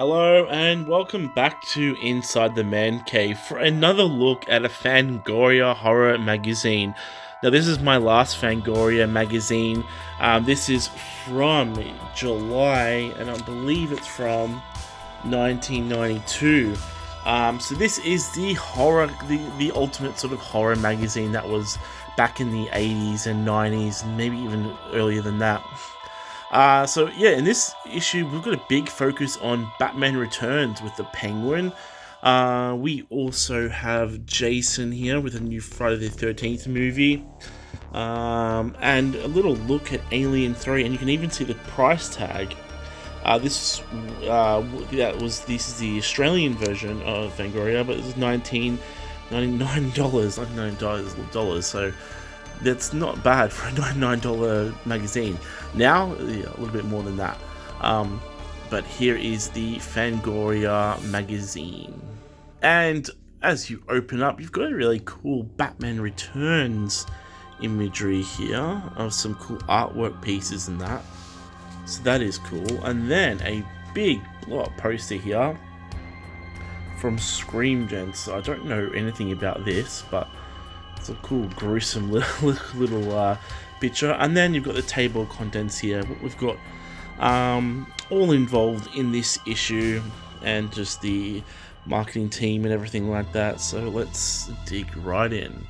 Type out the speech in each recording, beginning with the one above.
Hello and welcome back to Inside the Man Cave for another look at a Fangoria Horror Magazine. Now this is my last Fangoria magazine. This is from July and I believe it's from 1992. So this is the the ultimate sort of horror magazine that was back in the 80s and 90s, maybe even earlier than that. So yeah, in this issue, we've got a big focus on Batman Returns with the Penguin. We also have Jason here with a new Friday the 13th movie. And a little look at Alien 3, and you can even see the price tag. This is the Australian version of Fangoria, but it was $99, so that's not bad for a $99 magazine. Now, yeah, a little bit more than that. But here is the Fangoria magazine. And as you open up, you've got a really cool Batman Returns imagery here of some cool artwork pieces and that. So that is cool. And then a big blow-up poster here from Scream Gents. So I don't know anything about this, but it's a cool, gruesome little picture. And then you've got the table of contents here. We've got all involved in this issue and just the marketing team and everything like that. So let's dig right in.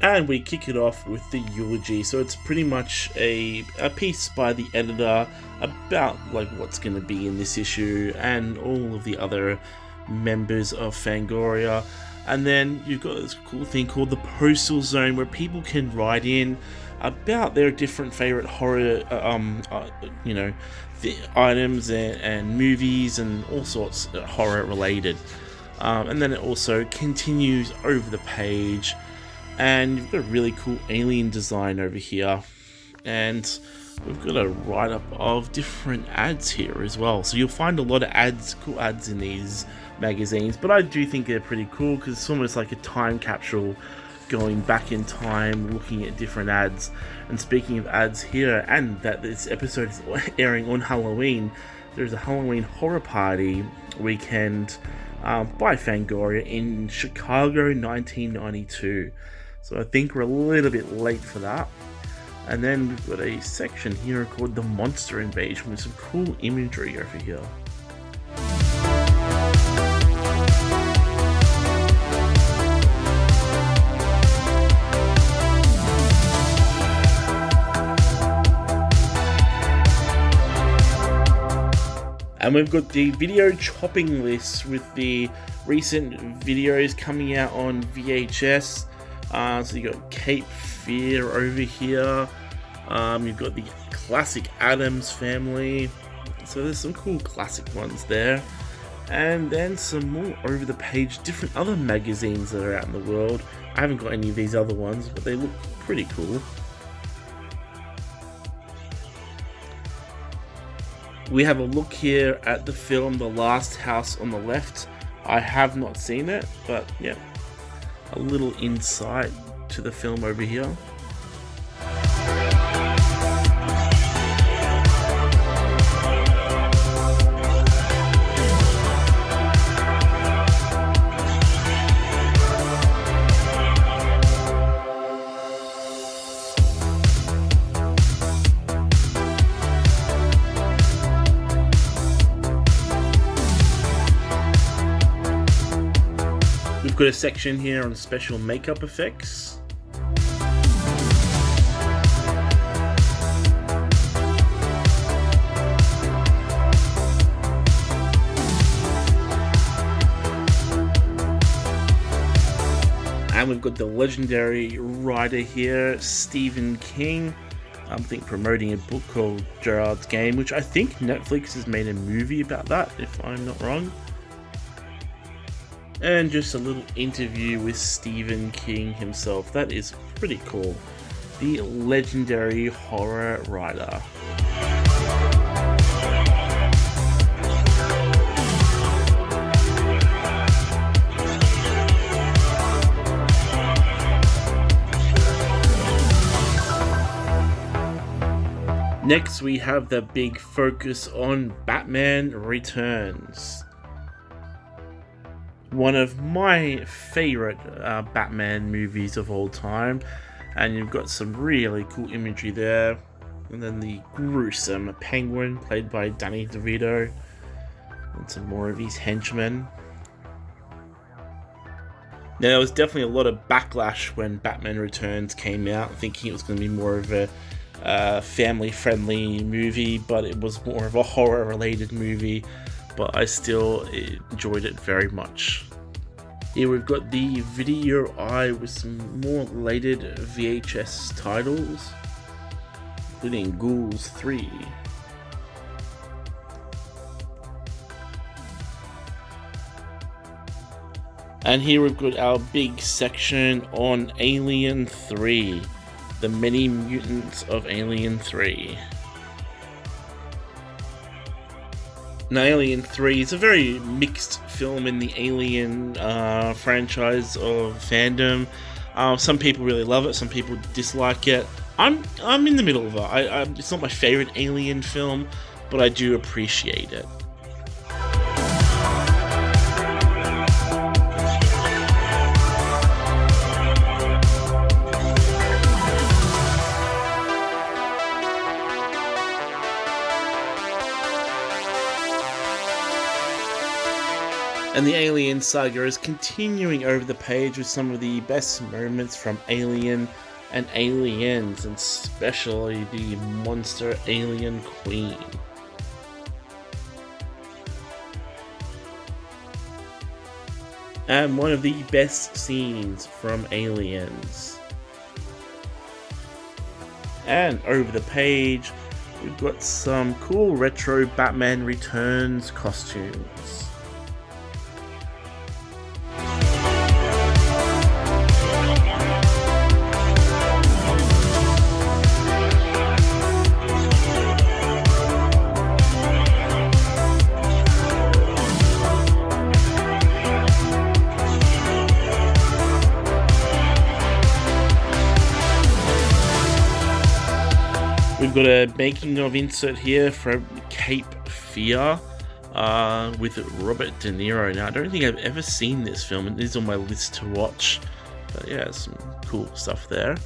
And we kick it off with the eulogy. So it's pretty much a piece by the editor about like what's going to be in this issue and all of the other members of Fangoria. And then you've got this cool thing called the Postal Zone, where people can write in about their different favorite horror, the items and movies and all sorts of horror related. And then it also continues over the page. And you've got a really cool alien design over here, and we've got a write-up of different ads here as well. So you'll find a lot of cool ads in these magazines, but I do think they're pretty cool because it's almost like a time capsule going back in time, looking at different ads. And speaking of ads here, and that this episode is airing on Halloween, there's a Halloween horror party weekend by Fangoria in Chicago 1992. So I think we're a little bit late for that. And then we've got a section here called the Monster Invasion with some cool imagery over here. And we've got the video chopping list with the recent videos coming out on VHS. So you got Cape Fear over here. You've got the classic Addams Family. So there's some cool classic ones there. And then some more over the page, different other magazines that are out in the world. I haven't got any of these other ones, but they look pretty cool. We have a look here at the film The Last House on the Left. I have not seen it, but yeah, a little insight to the film over here. We've got a section here on special makeup effects. And we've got the legendary writer here, Stephen King. I think promoting a book called Gerard's Game, which I think Netflix has made a movie about that, if I'm not wrong. And just a little interview with Stephen King himself. That is pretty cool. The legendary horror writer. Next, we have the big focus on Batman Returns. One of my favorite Batman movies of all time, and you've got some really cool imagery there. And then the gruesome Penguin, played by Danny DeVito, and some more of his henchmen. Now, there was definitely a lot of backlash when Batman Returns came out, thinking it was going to be more of a family-friendly movie, but it was more of a horror-related movie, but I still enjoyed it very much. Here we've got the Video Eye with some more related VHS titles, including Ghouls 3. And here we've got our big section on Alien 3. The Many Mutants of Alien 3. Now, Alien 3 is a very mixed film in the Alien franchise of fandom. Some people really love it, some people dislike it. I'm in the middle of it. It's not my favorite Alien film, but I do appreciate it. And the Alien saga is continuing over the page with some of the best moments from Alien and Aliens, and especially the monster alien queen. And one of the best scenes from Aliens. And over the page, we've got some cool retro Batman Returns costumes. We've got a making of insert here from Cape Fear with Robert De Niro. Now, I don't think I've ever seen this film, and it is on my list to watch. But yeah, some cool stuff there.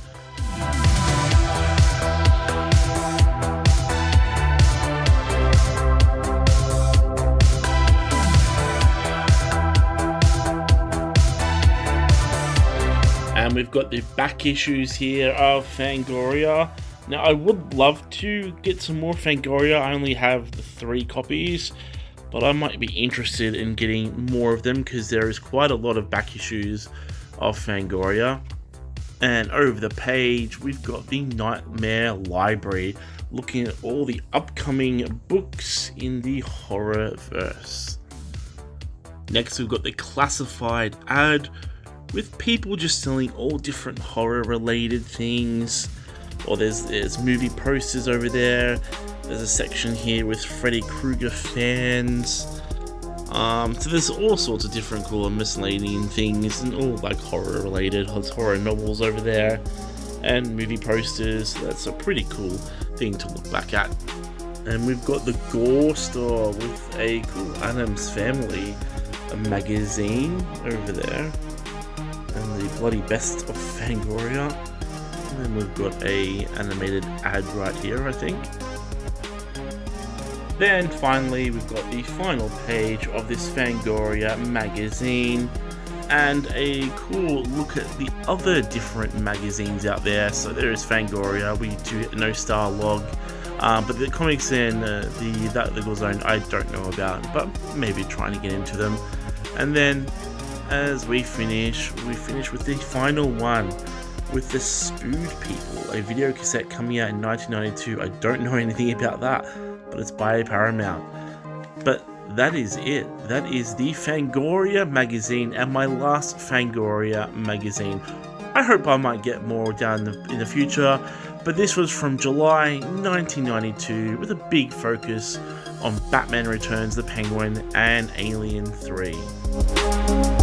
And we've got the back issues here of Fangoria. Now, I would love to get some more Fangoria. I only have the 3 copies, but I might be interested in getting more of them because there is quite a lot of back issues of Fangoria. And over the page, we've got the Nightmare Library, looking at all the upcoming books in the horror-verse. Next, we've got the classified ad with people just selling all different horror-related things. Or there's movie posters over there. There's a section here with Freddy Krueger fans. So there's all sorts of different cool and miscellaneous things, and all like horror related. There's horror novels over there, and movie posters. That's a pretty cool thing to look back at. And we've got the Gore store with a cool Addams Family magazine over there, and the bloody best of Fangoria. And then we've got a animated ad right here, I think. Then finally, we've got the final page of this Fangoria magazine, and a cool look at the other different magazines out there. So there is Fangoria, we do No Star Log, but the comics in the Legal Zone I don't know about, but maybe trying to get into them. And then as we finish with the final one, with the Spood People, a video cassette coming out in 1992. I don't know anything about that, but it's by Paramount. But that is it. That is the Fangoria magazine, and my last Fangoria magazine. I hope I might get more down in the future, but this was from July 1992 with a big focus on Batman Returns, the Penguin, and Alien 3.